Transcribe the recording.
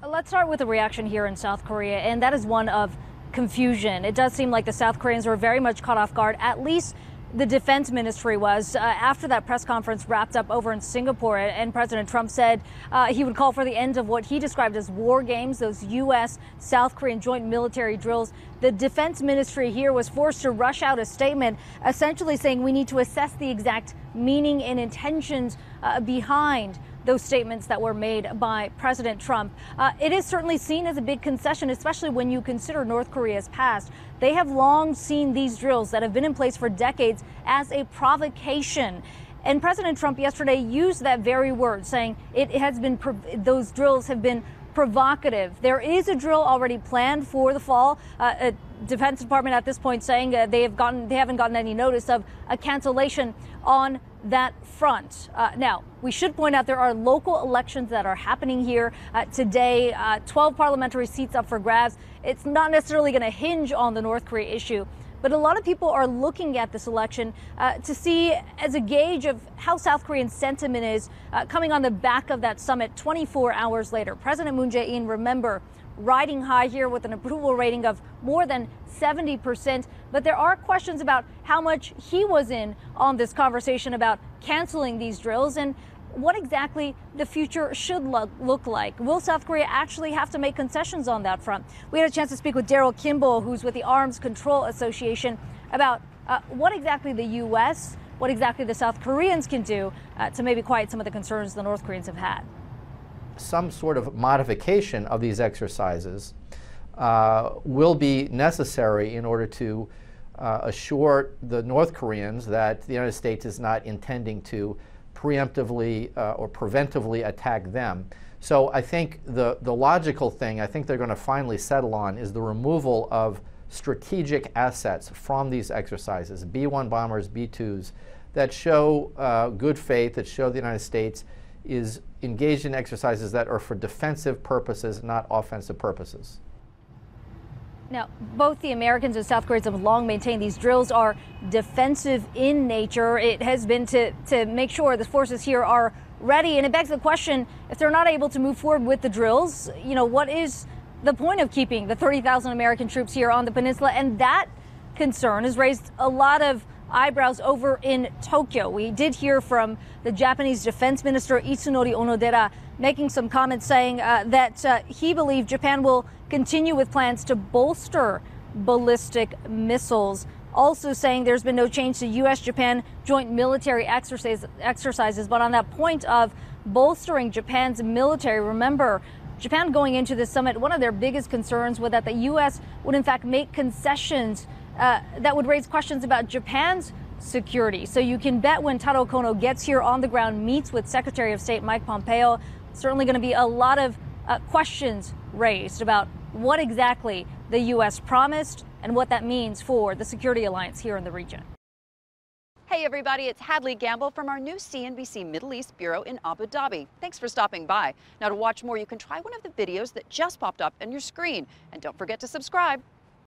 Let's start with the reaction here in South Korea, and that is one of confusion. It does seem like the South Koreans were very much caught off guard, at least the defense ministry was, after that press conference wrapped up over in Singapore, and President Trump said he would call for the end of what he described as war games, those U.S. South Korean joint military drills. The defense ministry here was forced to rush out a statement essentially saying we need to assess the exact meaning and intentions behind those statements that were made by President Trump. It is certainly seen as a big concession, especially when you consider North Korea's past. They have long seen these drills that have been in place for decades as a provocation. And President Trump yesterday used that very word, saying those drills have been provocative. There is a drill already planned for the fall. Defense Department at this point saying they haven't gotten any notice of a cancellation on that front. Now, we should point out there are local elections that are happening here today. 12 parliamentary seats up for grabs. It's not necessarily going to hinge on the North Korea issue, but a lot of people are looking at this election to see as a gauge of how South Korean sentiment is coming on the back of that summit 24 hours later. President Moon Jae-in, remember, riding high here with an approval rating of more than 70%. But there are questions about how much he was in on this conversation about canceling these drills and what exactly the future should look like. Will South Korea actually have to make concessions on that front? We had a chance to speak with Daryl Kimball, who's with the Arms Control Association, about what exactly the U.S., what exactly the South Koreans can do to maybe quiet some of the concerns the North Koreans have had. Some sort of modification of these exercises will be necessary in order to assure the North Koreans that the United States is not intending to preemptively or preventively attack them. So I think the logical thing I think they're going to finally settle on is the removal of strategic assets from these exercises, B-1 bombers, B-2s, that show good faith, that show the United States is engaged in exercises that are for defensive purposes, not offensive purposes. Now, both the Americans and South Koreans have long maintained these drills are defensive in nature. It has been to make sure the forces here are ready. And it begs the question, if they're not able to move forward with the drills, what is the point of keeping the 30,000 American troops here on the peninsula? And that concern has raised a lot of eyebrows over in Tokyo. We did hear from the Japanese Defense Minister Itsunori Onodera making some comments saying that he believed Japan will continue with plans to bolster ballistic missiles. Also saying there's been no change to U.S.-Japan joint military exercises. But on that point of bolstering Japan's military, remember, Japan going into this summit, one of their biggest concerns was that the U.S. would in fact make concessions that would raise questions about Japan's security. So you can bet when Taro Kono gets here on the ground, meets with Secretary of State Mike Pompeo, certainly going to be a lot of questions raised about what exactly the U.S. promised and what that means for the security alliance here in the region. Hey everybody, it's Hadley Gamble from our new CNBC Middle East Bureau in Abu Dhabi. Thanks for stopping by. Now to watch more, you can try one of the videos that just popped up on your screen. And don't forget to subscribe.